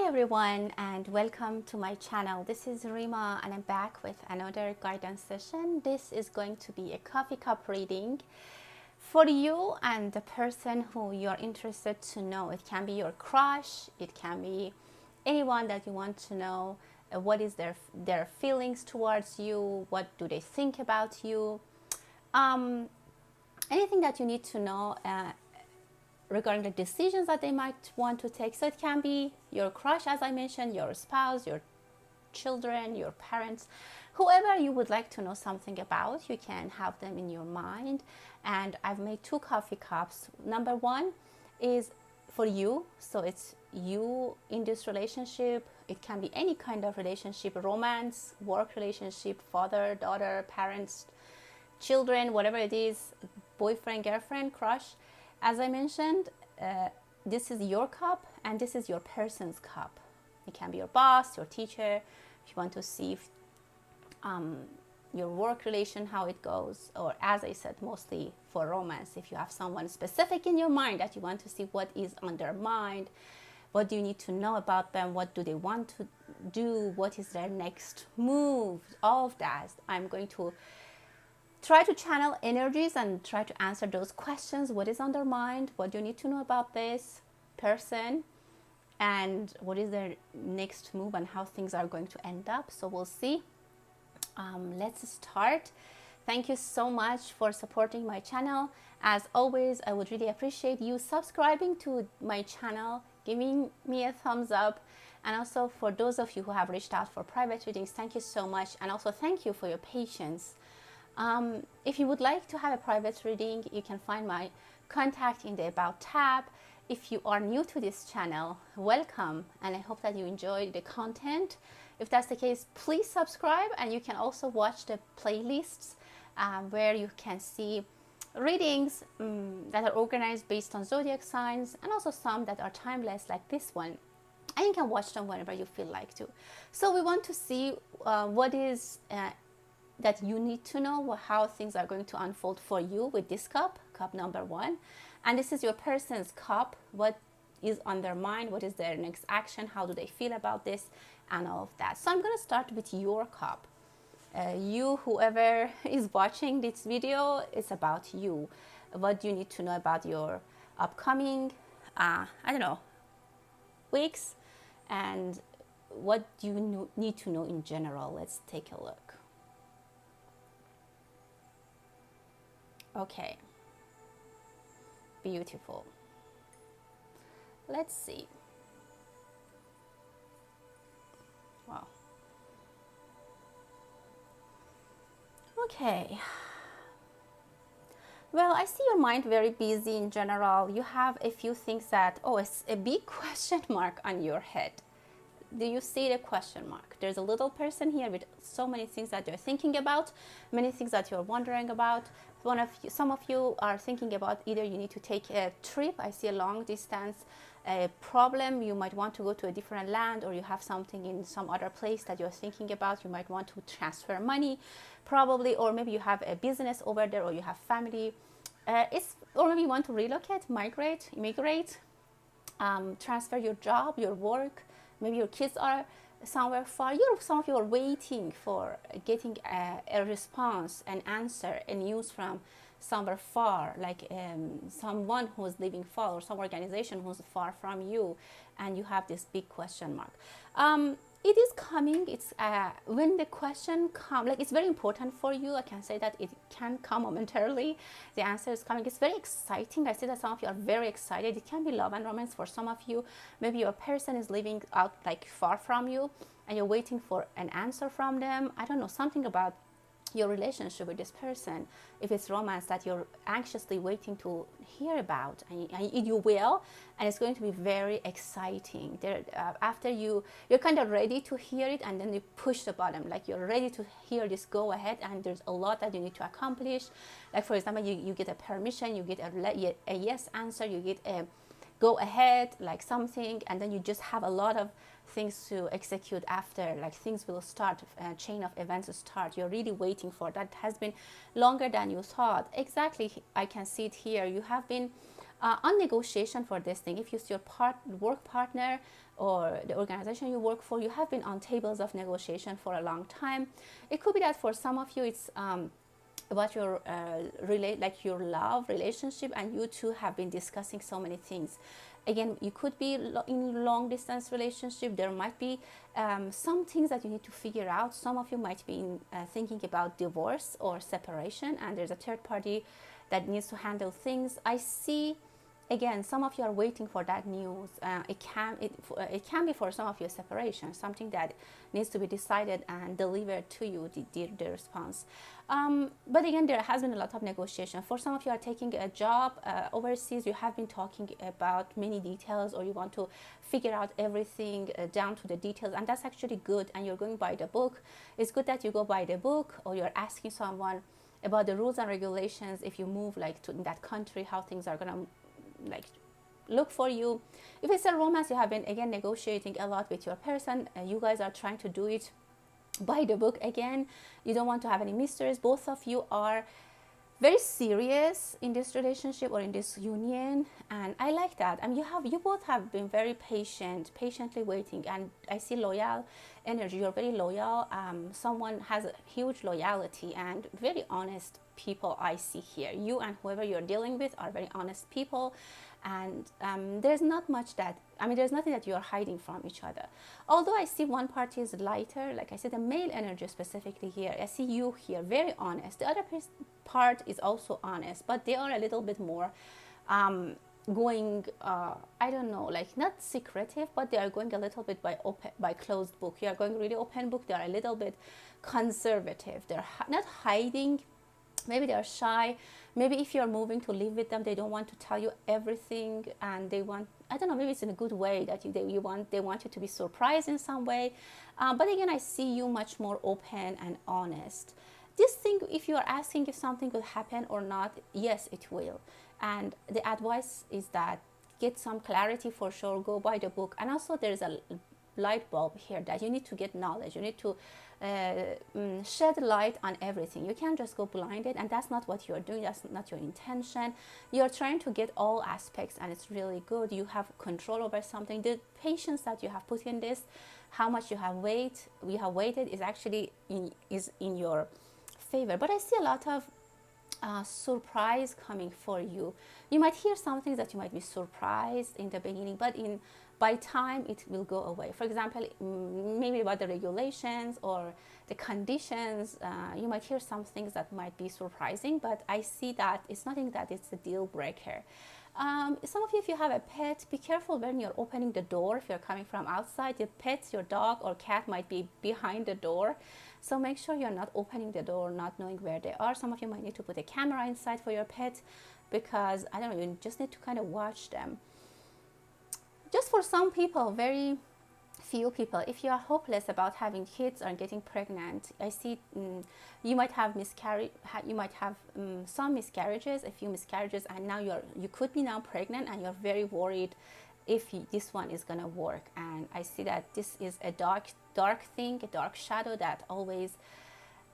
everyone, and welcome to my channel. This is Rima and I'm back with another guidance session. This is going to be a coffee cup reading for you and the person who you're interested to know. It can be your crush, it can be anyone that you want to know what is their feelings towards you, what do they think about you, anything that you need to know regarding the decisions that they might want to take. So it can be your crush, as I mentioned, your spouse, your children, your parents, whoever you would like to know something about. You can have them in your mind. And I've made 2 coffee cups. Number 1 is for you, so it's you in this relationship. It can be any kind of relationship, romance, work relationship, father, daughter, parents, children, whatever it is, boyfriend, girlfriend, crush. As I mentioned, this is your cup and this is your person's cup. It can be your boss, your teacher, if you want to see if, your work relation, how it goes, or as I said, mostly for romance, if you have someone specific in your mind that you want to see what is on their mind, what do you need to know about them, what do they want to do, what is their next move, all of that. I'm going to try to channel energies and try to answer those questions. What is on their mind? What do you need to know about this person? And what is their next move and how things are going to end up? So we'll see. Let's start. Thank you so much for supporting my channel. As always, I would really appreciate you subscribing to my channel, giving me a thumbs up. And also for those of you who have reached out for private readings, thank you so much. And also thank you for your patience. If you would like to have a private reading, you can find my contact in the About tab. If you are new to this channel, welcome, and I hope that you enjoy the content. If that's the case, please subscribe, and you can also watch the playlists where you can see readings that are organized based on zodiac signs, and also some that are timeless like this one. And you can watch them whenever you feel like to. So we want to see what is that you need to know, how things are going to unfold for you with this cup number 1. And this is your person's cup. What is on their mind? What is their next action? How do they feel about this? And all of that. So I'm going to start with your cup. You, whoever is watching this video, it's about you. What do you need to know about your upcoming, weeks? And what do you need to know in general? Let's take a look. Okay, beautiful. Let's see. Wow. Okay. Well, I see your mind very busy in general. You have a few things that, it's a big question mark on your head. Do you see the question mark? There's a little person here with so many things that you're thinking about, many things that you're wondering about. Some of you are thinking about either you need to take a trip. I see a long distance problem. You might want to go to a different land, or you have something in some other place that you're thinking about. You might want to transfer money, probably, or maybe you have a business over there, or you have family. Or maybe you want to relocate, migrate, immigrate, transfer your job, your work. Maybe your kids are somewhere far. Some of you are waiting for getting a response, an answer, a news from somewhere far, like someone who's living far, or some organization who's far from you, and you have this big question mark. It is coming. It's when the question comes, like, it's very important for you. I can say that it can come momentarily. The answer is coming. It's very exciting. I see that some of you are very excited. It can be love and romance for some of you. Maybe your person is living out like far from you, and you're waiting for an answer from them. I don't know, something about your relationship with this person, if it's romance, that you're anxiously waiting to hear about, and you will, and it's going to be very exciting. After you're kind of ready to hear it, and then you push the button, like you're ready to hear this go ahead, and there's a lot that you need to accomplish. Like, for example, you get a permission, you get a yes answer, you get a go ahead, like something, and then you just have a lot of things to execute after, like things will start, chain of events start. You're really waiting for that. Has been longer than you thought. Exactly, I can see it here. You have been on negotiation for this thing. If it's your work partner, or the organization you work for, you have been on tables of negotiation for a long time. It could be that for some of you it's about your like your love relationship, and you two have been discussing so many things. Again, you could be in long distance relationship. There might be some things that you need to figure out. Some of you might be thinking about divorce or separation, and there's a third party that needs to handle things. I see, again, some of you are waiting for that news. It can be for some of you a separation, something that needs to be decided and delivered to you, the response. But again, there has been a lot of negotiation. For some of you are taking a job overseas, you have been talking about many details, or you want to figure out everything down to the details, and that's actually good, and you're going by the book. It's good that you go by the book, or you're asking someone about the rules and regulations if you move like to that country, how things are gonna like look for you. If it's a romance, you have been again negotiating a lot with your person. You guys are trying to do it by the book. Again, you don't want to have any mysteries. Both of you are very serious in this relationship or in this union, and I like that. You both have been very patiently waiting, and I see loyal energy. You're very loyal. Someone has a huge loyalty and very honest people. I see here you and whoever you're dealing with are very honest people, and there's not much that there's nothing that you're hiding from each other. Although I see one party is lighter, like I said, the male energy specifically here, I see you here very honest. The other part is also honest, but they are a little bit more going I don't know, like not secretive, but they are going a little bit by closed book. You are going really open book. They are a little bit conservative. They're not hiding. Maybe they're shy. Maybe if you're moving to live with them, they don't want to tell you everything, and they want, I don't know, maybe it's in a good way that they want you to be surprised in some way. But again, I see you much more open and honest. This thing, if you are asking if something will happen or not, yes, it will. And the advice is that get some clarity for sure, go by the book. And also there's a light bulb here that you need to get knowledge. You need to shed light on everything. You can't just go blinded, and that's not what you're doing. That's not your intention. You're trying to get all aspects, and it's really good. You have control over something. The patience that you have put in this, how much you have waited is actually in your favor. But I see a lot of surprise coming for you. You might hear something that you might be surprised in the beginning, but by time it will go away. For example, maybe about the regulations or the conditions, you might hear some things that might be surprising, but I see that it's nothing that it's a deal breaker. Some of you, if you have a pet, be careful when you're opening the door. If you're coming from outside, your pet, your dog or cat might be behind the door. So make sure you're not opening the door, not knowing where they are. Some of you might need to put a camera inside for your pet, because, I don't know, you just need to kind of watch them. Just for some people, very few people, if you are hopeless about having kids or getting pregnant, I see you might have some miscarriages, a few miscarriages, and now you could be now pregnant, and you're very worried if this one is gonna work. And I see that this is a dark thing, a dark shadow that always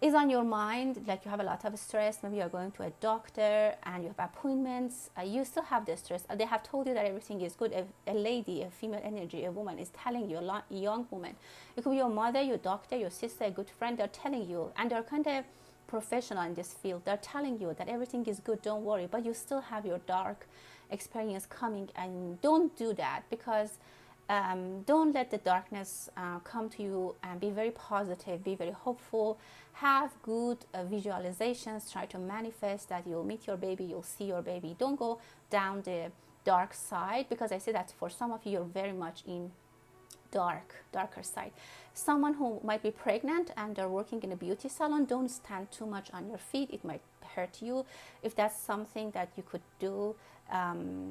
is on your mind. Like you have a lot of stress. Maybe you're going to a doctor and you have appointments. You still have the stress. They have told you that everything is good. A lady, a female energy, a woman is telling you, a young woman. It could be your mother, your doctor, your sister, a good friend. They're telling you, and they're kind of professional in this field. They're telling you that everything is good, don't worry. But you still have your dark experience coming, and don't do that, because don't let the darkness come to you, and be very positive, be very hopeful, have good visualizations, try to manifest that you'll meet your baby, you'll see your baby. Don't go down the dark side, because I say that for some of you, you're very much in darker side. Someone who might be pregnant and they're working in a beauty salon, don't stand too much on your feet. It might hurt you. If that's something that you could do,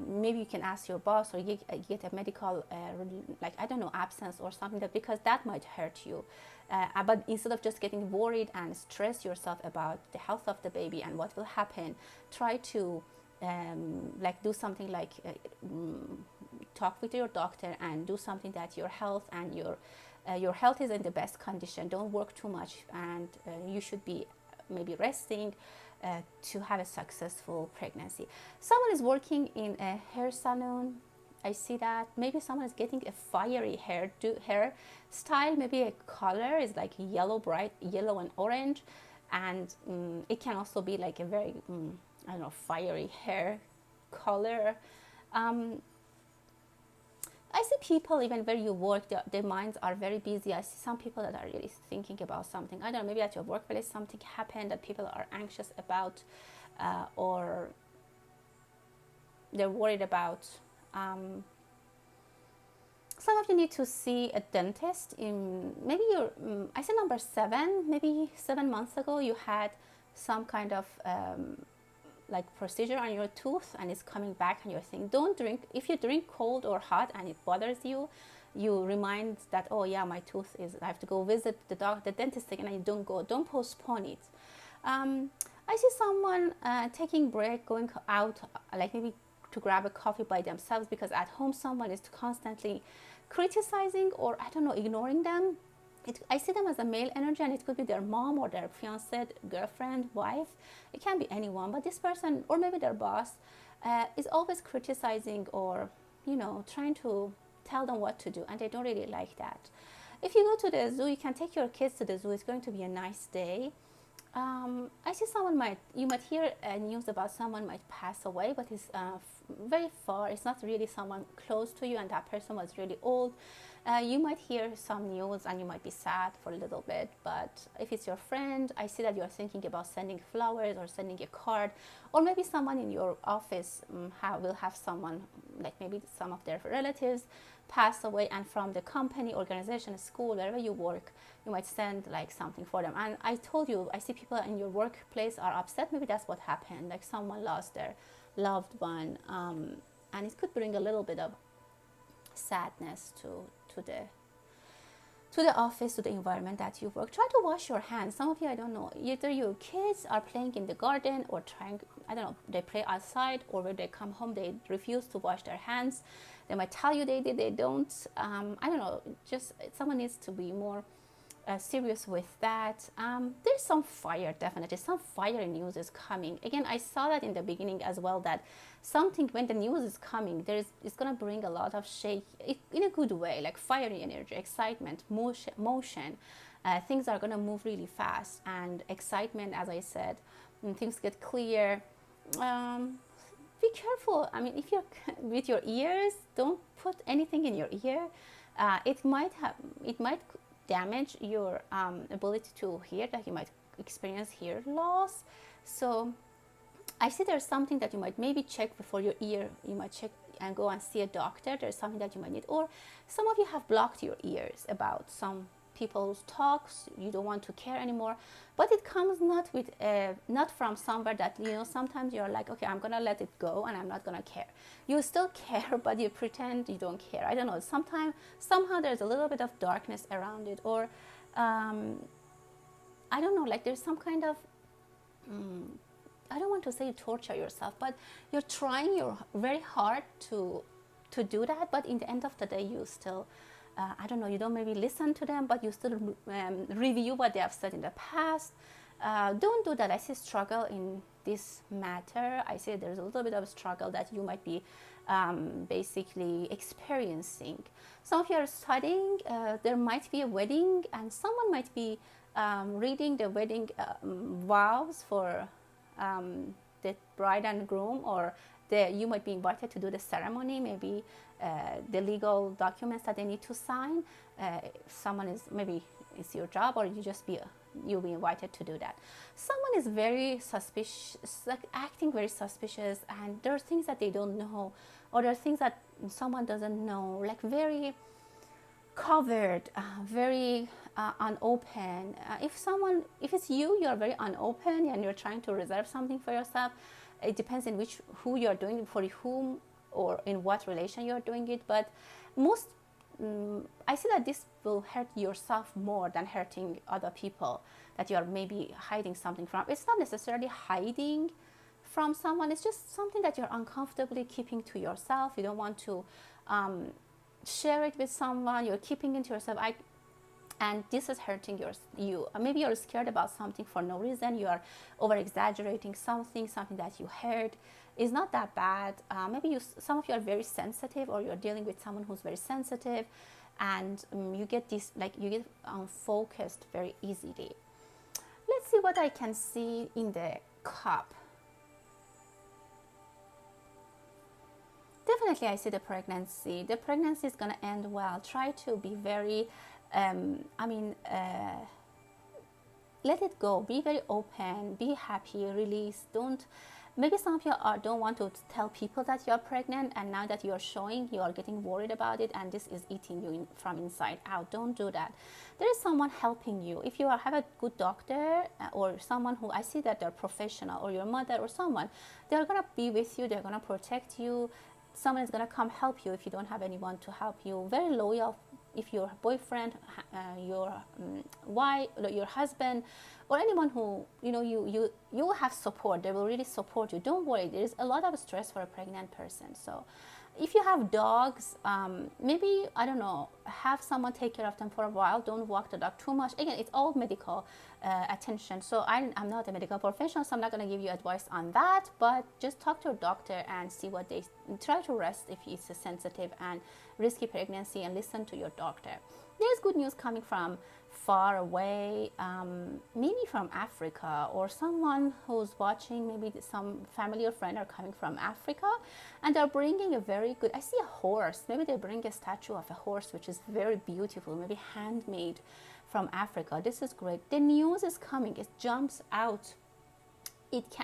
maybe you can ask your boss, or get a medical absence or something, that, because that might hurt you. But instead of just getting worried and stress yourself about the health of the baby and what will happen, try to do something like talk with your doctor and do something that your health and your health is in the best condition. Don't work too much, and you should be maybe resting to have a successful pregnancy. Someone is working in a hair salon. I see that maybe someone is getting a fiery hairstyle. Maybe a color is like yellow, bright yellow and orange, and it can also be like a very I don't know, fiery hair color. um, I see people even where you work, their minds are very busy. I see some people that are really thinking about something. I don't know, maybe at your workplace something happened that people are anxious about, or they're worried about. Um, some of you need to see a dentist. In maybe you're, I see number 7, maybe 7 months ago you had some kind of like procedure on your tooth and it's coming back, and you're thinking, don't drink. If you drink cold or hot and it bothers you, you remind that, oh yeah, my tooth is, I have to go visit the dentist again, and you don't go, don't postpone it. I see someone taking break, going out, like maybe to grab a coffee by themselves, because at home someone is constantly criticizing, or I don't know, ignoring them. I see them as a male energy, and it could be their mom or their fiancé, girlfriend, wife. It can be anyone, but this person, or maybe their boss, is always criticizing, or trying to tell them what to do, and they don't really like that. If you go to the zoo, you can take your kids to the zoo. It's going to be a nice day. I see you might hear news about someone might pass away, but it's very far. It's not really someone close to you, and that person was really old. You might hear some news and you might be sad for a little bit, but if it's your friend, I see that you're thinking about sending flowers or sending a card, or maybe someone in your office will have someone, like maybe some of their relatives pass away, and from the company, organization, school, wherever you work, you might send like something for them. And I told you, I see people in your workplace are upset. Maybe that's what happened, like someone lost their loved one, and it could bring a little bit of sadness to the office, to the environment that you work. Try to wash your hands. Some of you, I don't know, either your kids are playing in the garden or trying, I don't know, they play outside, or when they come home they refuse to wash their hands. They might tell you they did, they don't. I don't know, just someone needs to be more serious with that. There's some fire, definitely some fire news is coming. Again, I saw that in the beginning as well, that something, when the news is coming, it's going to bring a lot of shake in a good way, like fiery energy, excitement, motion. Things are going to move really fast, and excitement, as I said, when things get clear. Be careful. I mean, if you're with your ears, don't put anything in your ear. It might damage your ability to hear, that you might experience hear loss. So I see there's something that you might maybe check before your ear. You might check and go and see a doctor. There's something that you might need, or some of you have blocked your ears about some people's talks. You don't want to care anymore, but it comes not from somewhere that, sometimes you're like, okay, I'm gonna let it go and I'm not gonna care. You still care, but you pretend you don't care. I don't know, somehow there's a little bit of darkness around it, or I don't know, like there's some kind of I don't want to say torture yourself, but you're trying your very hard to do that, but in the end of the day you still I don't know, you don't maybe listen to them, but you still review what they have said in the past. Don't do that. I see struggle in this matter. I see there's a little bit of struggle that you might be basically experiencing. Some of you are studying. There might be a wedding, and someone might be reading the wedding vows for the bride and groom, or you might be invited to do the ceremony, maybe the legal documents that they need to sign. Someone is, maybe it's your job, or you'll be invited to do that. Someone is very suspicious, like acting very suspicious, and there are things that they don't know, or there are things that someone doesn't know, like very covered, very unopen. If it's you, you're very unopen and you're trying to reserve something for yourself. It depends on who you're doing it for, whom or in what relation you're doing it. But I see that this will hurt yourself more than hurting other people that you are maybe hiding something from. It's not necessarily hiding from someone. It's just something that you're uncomfortably keeping to yourself. You don't want to share it with someone. You're keeping it to yourself. and this is hurting you. Maybe you're scared about something for no reason. You are over exaggerating something that you heard is not that bad. Maybe some of you are very sensitive, or you're dealing with someone who's very sensitive, and you get this, like, you get unfocused very easily. Let's see what I can see in the cup. Definitely I see the pregnancy. The pregnancy is going to end well. Try to be very let it go. Be very open. Be happy. Release. Don't. Maybe some of you don't want to tell people that you're pregnant, and now that you're showing, you are getting worried about it, and this is eating you from inside out. Don't do that. There is someone helping you. If you have a good doctor, or someone who I see that they're professional, or your mother or someone, they're gonna be with you. They're gonna protect you. Someone is gonna come help you if you don't have anyone to help you. Very loyal. If your boyfriend, your wife, your husband, or anyone who you will have support. They will really support you. Don't worry. There is a lot of stress for a pregnant person. So, if you have dogs, maybe, I don't know, have someone take care of them for a while. Don't walk the dog too much. Again, it's all medical attention. So I'm not a medical professional, so I'm not going to give you advice on that. But just talk to your doctor and see what they try to rest if it's a sensitive and risky pregnancy, and listen to your doctor. There's good news coming from far away, maybe from Africa, or someone who's watching, maybe some family or friend are coming from Africa, and they're bringing a very good, I see a horse. Maybe they bring a statue of a horse, which is very beautiful, maybe handmade from Africa. This is great. The news is coming. It jumps out.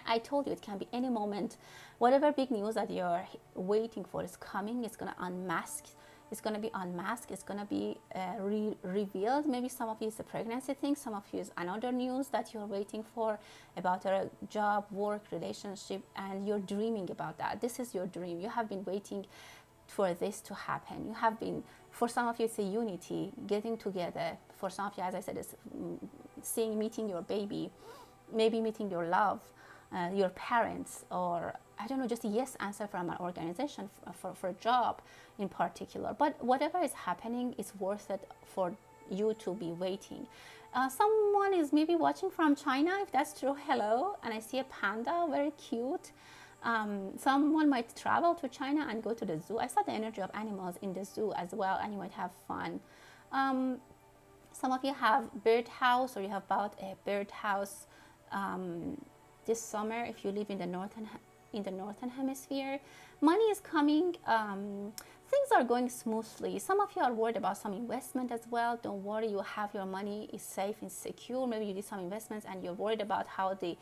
I told you, it can be any moment. Whatever big news that you're waiting for is coming. It's going to unmask. It's going to be unmasked. It's going to be revealed. Maybe some of you is a pregnancy thing. Some of you is another news that you're waiting for about a job, work, relationship, and you're dreaming about that. This is your dream. You have been waiting for this to happen. You have been, for some of you, it's a unity, getting together. For some of you, as I said, it's meeting your baby, maybe meeting your love, your parents, or I don't know, just a yes answer from an organization for a job in particular. But whatever is happening, it's worth it for you to be waiting. Someone is maybe watching from China. If that's true, hello. And I see a panda, very cute. Someone might travel to China and go to the zoo. I saw the energy of animals in the zoo as well, and you might have fun. Some of you have birdhouse, or you have bought a birdhouse this summer if you live in the northern hemisphere. Money is coming. Things are going smoothly. Some of you are worried about some investment as well. Don't worry, you have your money is safe and secure. Maybe you did some investments and you're worried about how the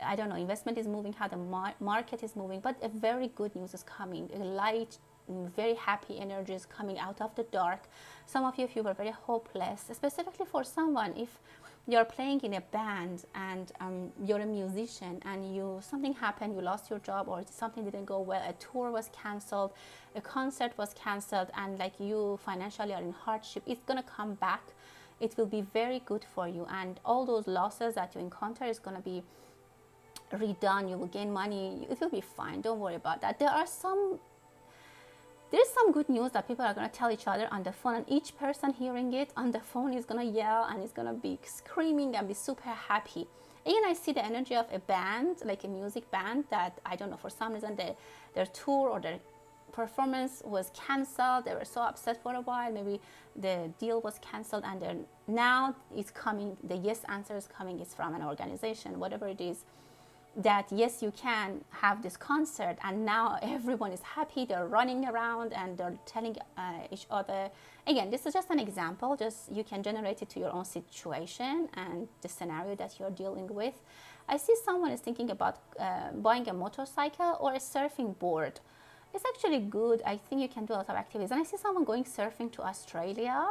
investment is moving, how the market is moving. But a very good news is coming. A light, very happy energy is coming out of the dark. Some of you, if you were very hopeless, specifically for someone, if you're playing in a band and you're a musician and something happened, you lost your job, or something didn't go well, a tour was canceled, a concert was canceled, and like you financially are in hardship, it's going to come back. It will be very good for you, and all those losses that you encounter is going to be redone. You will gain money. It will be fine. Don't worry about that. There's some good news that people are going to tell each other on the phone, and each person hearing it on the phone is going to yell and is going to be screaming and be super happy. Again, I see the energy of a band, like a music band, that I don't know, for some reason their tour or their performance was canceled. They were so upset for a while. Maybe the deal was canceled, and now it's coming. The yes answer is coming. It's from an organization, whatever it is, that yes, you can have this concert, and now everyone is happy. They're running around and they're telling each other. Again, this is just an example. Just you can generate it to your own situation and the scenario that you're dealing with. I see someone is thinking about buying a motorcycle or a surfing board. It's actually good. I think you can do a lot of activities. And I see someone going surfing to Australia,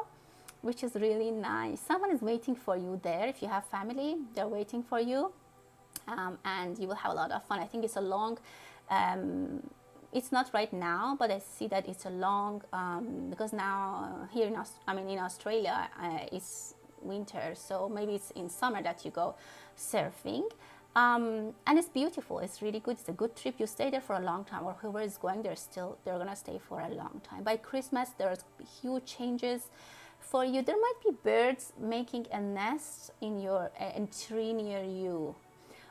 which is really nice. Someone is waiting for you there. If you have family, they're waiting for you. And you will have a lot of fun. I think it's a long, it's not right now, but I see that it's a long, because now here in Australia, it's winter, so maybe it's in summer that you go surfing. And it's beautiful. It's really good. It's a good trip. You stay there for a long time, or whoever is going there, they're gonna stay for a long time. By Christmas, there's huge changes for you, there might be birds making a nest in your a tree near you,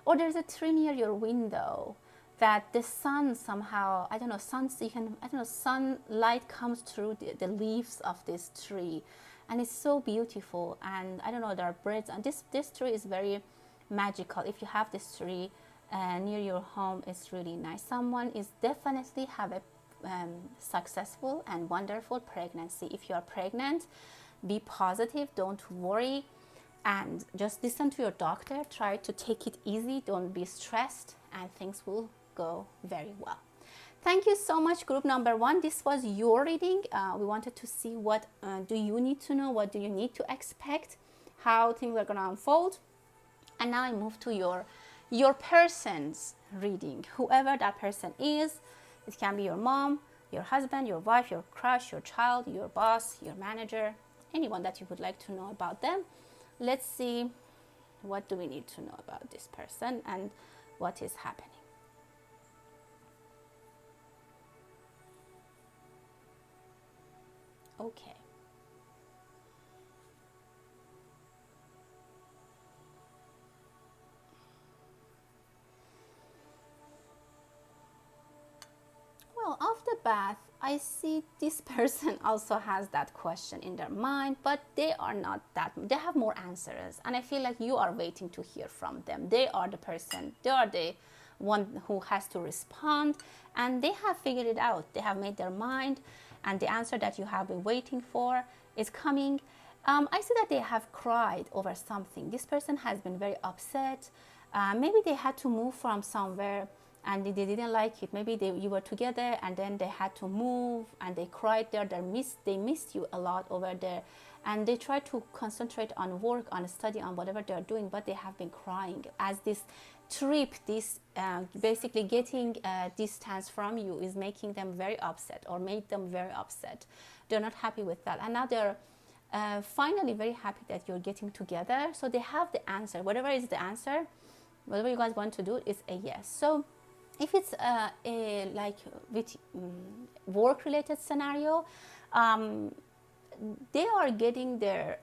or there's a tree near your window that the sun somehow, I don't know, sunlight comes through the leaves of this tree, and it's so beautiful. And I don't know, there are birds, and this tree is very magical. If you have this tree near your home, it's really nice. Someone is definitely have a successful and wonderful pregnancy. If you are pregnant, be positive, don't worry, and just listen to your doctor. Try to take it easy, don't be stressed, and things will go very well. Thank you so much, group number 1. This was your reading. We wanted to see what do you need to know, what do you need to expect, how things are going to unfold. And now I move to your person's reading. Whoever that person is, it can be your mom, your husband, your wife, your crush, your child, your boss, your manager, anyone that you would like to know about them. Let's see, what do we need to know about this person and what is happening. Okay. Well, off the bat, I see this person also has that question in their mind, but they are not that, they have more answers. And I feel like you are waiting to hear from them. They are the person, they are the one who has to respond, and they have figured it out. They have made their mind, and the answer that you have been waiting for is coming. I see that they have cried over something. This person has been very upset. Maybe they had to move from somewhere and they didn't like it. Maybe you were together and then they had to move and they cried there. They missed you a lot over there, and they try to concentrate on work, on study, on whatever they're doing, but they have been crying as this trip, this basically getting distance from you is making them very upset, or made them very upset. They're not happy with that, and now they're finally very happy that you're getting together. So they have the answer. Whatever is the answer, whatever you guys want to do is a yes. So if it's like with work related scenario, they are getting their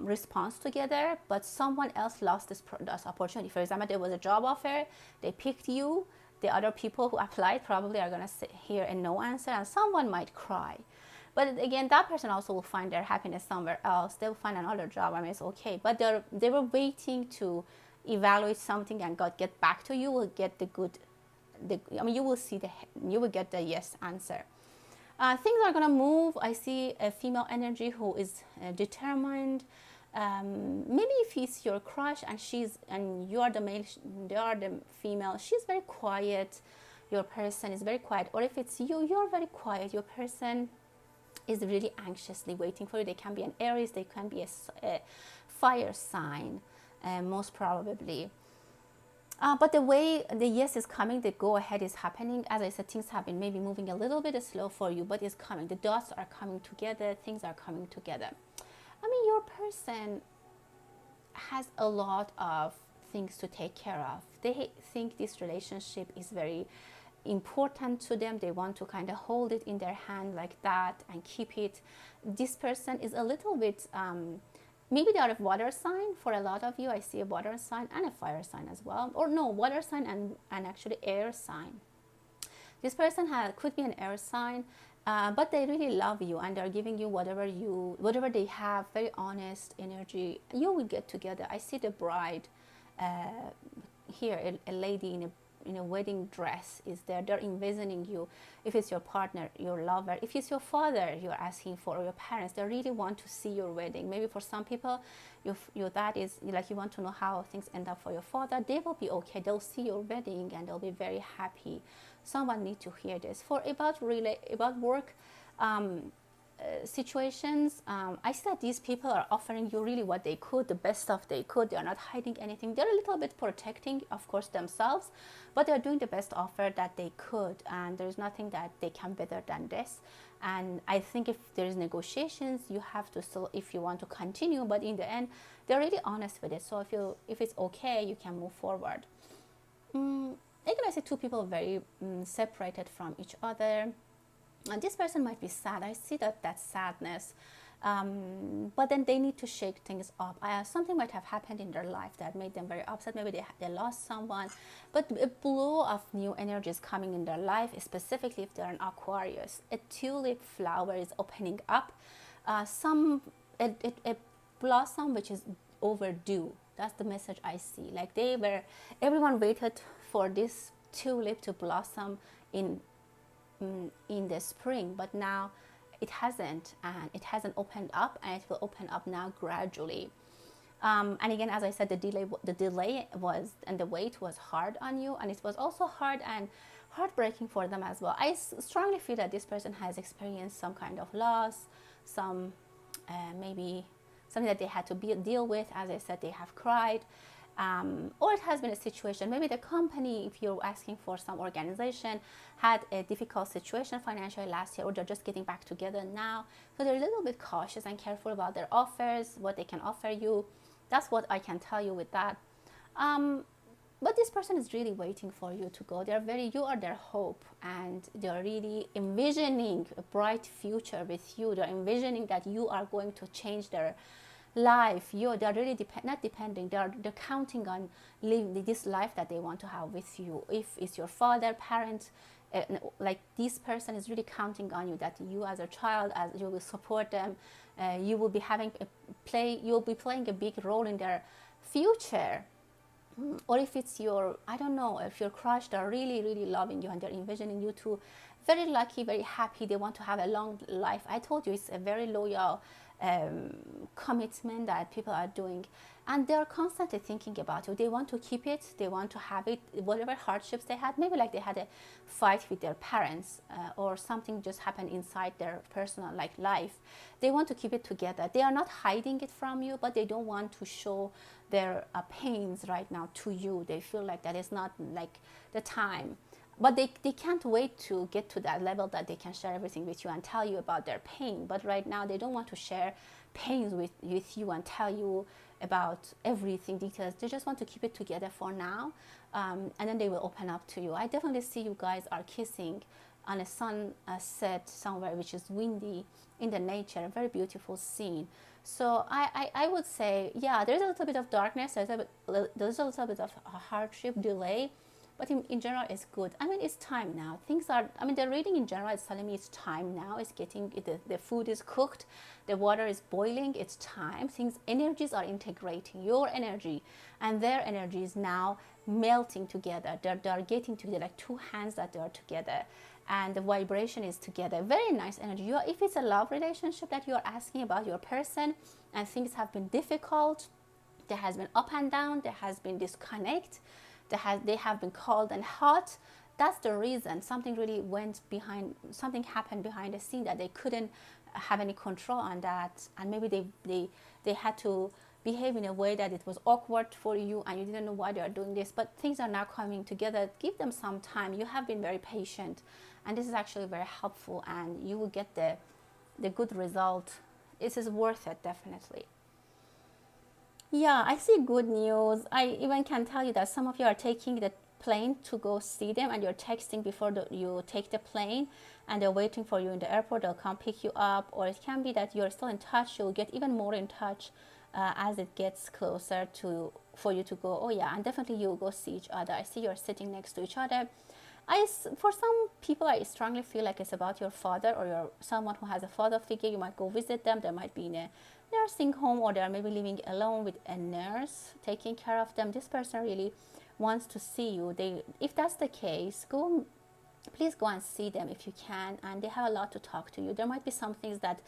response together, but someone else lost this opportunity. For example, there was a job offer, they picked you. The other people who applied probably are going to hear a no answer, and someone might cry. But again, that person also will find their happiness somewhere else. They will find another job. I mean, it's okay. But they were waiting to evaluate something and get back to you. Will get the good. You will get the yes answer. Things are gonna move. I see a female energy who is determined. Maybe if it's your crush and you are the male, they are the female. She's very quiet. Your person is very quiet. Or if it's you, you're very quiet. Your person is really anxiously waiting for you. They can be an Aries. They can be a fire sign, most probably. But the way the yes is coming, the go ahead is happening. As I said, things have been maybe moving a little bit slow for you, but it's coming. The dots are coming together. Things are coming together. I mean, your person has a lot of things to take care of. They think this relationship is very important to them. They want to kind of hold it in their hand like that and keep it. This person is a little bit maybe they are a water sign. For a lot of you, I see a water sign and a fire sign as well. Or no, water sign and actually air sign. This person could be an air sign, but they really love you and they're giving you whatever they have, very honest energy. You will get together. I see the bride here, a lady in a wedding dress is there. They're envisioning you. If it's your partner, your lover, if it's your father you're asking for, or your parents, they really want to see your wedding. Maybe for some people, your dad is like, you want to know how things end up for your father. They will be okay. They'll see your wedding and they'll be very happy. Someone needs to hear this. For about work situations, I see that these people are offering you really what they could, the best stuff they could. They are not hiding anything. They're a little bit protecting, of course, themselves, but they're doing the best offer that they could, and there's nothing that they can better than this. And I think if there's negotiations, you have to still, if you want to continue, but in the end, they're really honest with it. So if it's okay, you can move forward. Again, I see two people very separated from each other. And this person might be sad. I see that sadness. But then they need to shake things up. Something might have happened in their life that made them very upset. Maybe they lost someone, but a flow of new energies coming in their life, specifically if they're an Aquarius. A tulip flower is opening up. A blossom which is overdue. That's the message I see. Like everyone waited for this tulip to blossom in the spring, but now it hasn't, and it hasn't opened up, and it will open up now gradually. And again, as I said, the delay was, and the wait was hard on you, and it was also hard and heartbreaking for them as well. I strongly feel that this person has experienced some kind of loss, some maybe something that they had to deal with. As I said, they have cried. Or it has been a situation, maybe the company, if you're asking for some organization, had a difficult situation financially last year, or they're just getting back together now. So they're a little bit cautious and careful about their offers, what they can offer you. That's what I can tell you with that. But this person is really waiting for you to go. You are their hope, and they're really envisioning a bright future with you. They're envisioning that you are going to change their life. They're really not depending, they're counting on living this life that they want to have with you. If it's your father, parent, like this person is really counting on you, that you as a child, as you will support them, you will be you'll be playing a big role in their future. Or if it's I don't know, if your crush, they're really, really loving you, and they're envisioning you to very lucky, very happy. They want to have a long life. I told you, it's a very loyal commitment that people are doing, and they're constantly thinking about you. They want to keep it, they want to have it, whatever hardships they had. Maybe like they had a fight with their parents, or something just happened inside their personal life. They want to keep it together. They are not hiding it from you, but they don't want to show their pains right now to you. They feel like that is not like the time. But they can't wait to get to that level that they can share everything with you and tell you about their pain. But right now, they don't want to share pains with you and tell you about everything, details. They just want to keep it together for now, and then they will open up to you. I definitely see you guys are kissing on a sunset somewhere which is windy in the nature, a very beautiful scene. So I would say, yeah, there's a little bit of darkness, there's a little bit of a hardship, delay, but in general, it's good. I mean, it's time now. The reading in general is telling me it's time now. It's the food is cooked, the water is boiling, it's time. Energies are integrating, your energy and their energy is now melting together. They're getting together, like two hands that are together, and the vibration is together. Very nice energy. If it's a love relationship that you're asking about your person, and things have been difficult, there has been up and down, there has been disconnect, they have been cold and hot. That's the reason. Something happened behind the scene that they couldn't have any control on that, and maybe they had to behave in a way that it was awkward for you, and you didn't know why they are doing this. But things are now coming together. Give them some time. You have been very patient, and this is actually very helpful, and you will get the good result. This is worth it, definitely. Yeah, I see good news. I even can tell you that some of you are taking the plane to go see them, and you're texting before you take the plane, and they're waiting for you in the airport. They'll come pick you up, or it can be that you're still in touch. You'll get even more in touch as it gets closer for you to go. Oh yeah, and definitely you'll go see each other. I see you're sitting next to each other. For some people, I strongly feel like it's about your father, or someone who has a father figure. You might go visit them. They might be in a nursing home, or they're maybe living alone with a nurse taking care of them. This person really wants to see you. If that's the case, please go and see them if you can, and they have a lot to talk to you. There might be some things that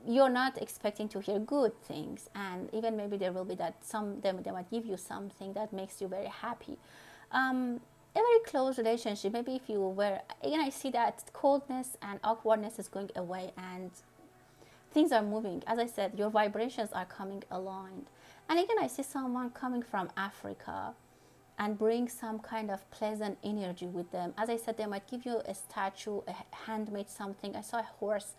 you're not expecting to hear good things, and even maybe there will be that they might give you something that makes you very happy. A very close relationship. Maybe if you were, again, I see that coldness and awkwardness is going away, and things are moving. As I said, your vibrations are coming aligned. And again, I see someone coming from Africa and bring some kind of pleasant energy with them. As I said, they might give you a statue, a handmade something. I saw a horse.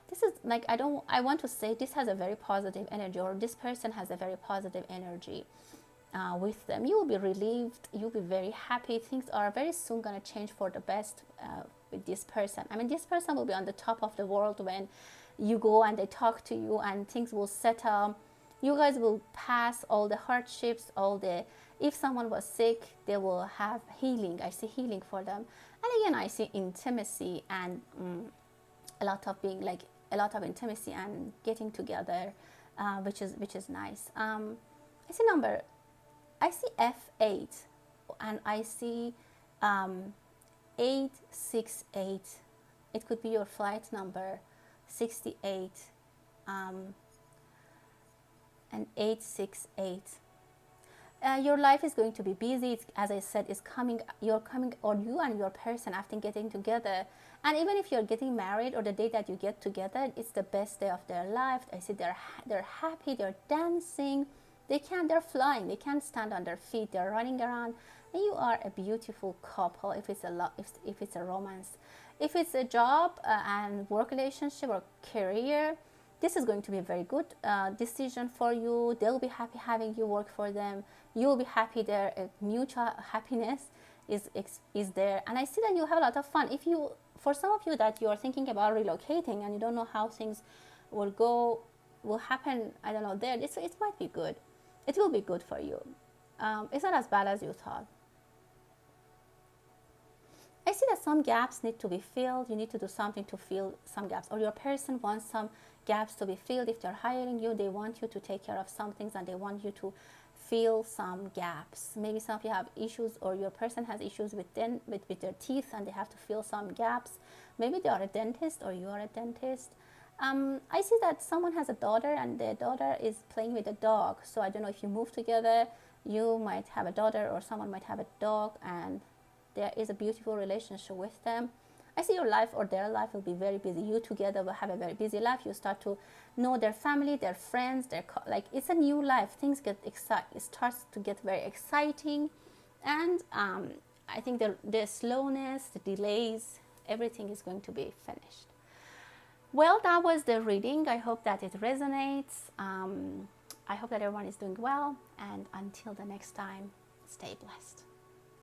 This is like, I want to say this has a very positive energy, or this person has a very positive energy with them. You will be relieved. You'll be very happy. Things are very soon going to change for the best with this person. I mean, this person will be on the top of the world when you go and they talk to you, and things will settle. You guys will pass all the hardships, all the, if someone was sick, they will have healing. I see healing for them. And again, I see intimacy and a lot of being like a lot of intimacy and getting together, which is nice. I see number, I see F8, and I see 868. It could be your flight number, 68, and 868. Your life is going to be busy. It's, as I said, is coming. You're coming, or you and your person after getting together. And even if you're getting married, or the day that you get together, it's the best day of their life. I see they're happy. They're dancing. They're flying. They can't stand on their feet. They're running around. And you are a beautiful couple. If it's if it's a romance, if it's a job and work relationship or career, this is going to be a very good decision for you. They'll be happy having you work for them. You'll be happy there. Mutual happiness is there. And I see that you have a lot of fun. If you, for some of you that you are thinking about relocating and you don't know how things will happen, I don't know, there, it might be good. It will be good for you. It's not as bad as you thought. I see that some gaps need to be filled. You need to do something to fill some gaps, or your person wants some gaps to be filled. If they're hiring you, they want you to take care of some things and they want you to fill some gaps. Maybe some of you have issues, or your person has issues with their teeth and they have to fill some gaps. Maybe they are a dentist or you are a dentist. I see that someone has a daughter and the daughter is playing with a dog. So I don't know, if you move together, you might have a daughter or someone might have a dog, and there is a beautiful relationship with them. I see your life or their life will be very busy. You together will have a very busy life. You start to know their family, their friends, like it's a new life. Things get it starts to get very exciting, and I think the slowness, the delays, everything is going to be finished. Well, that was the reading. I hope that it resonates. I hope that everyone is doing well, and until the next time, stay blessed.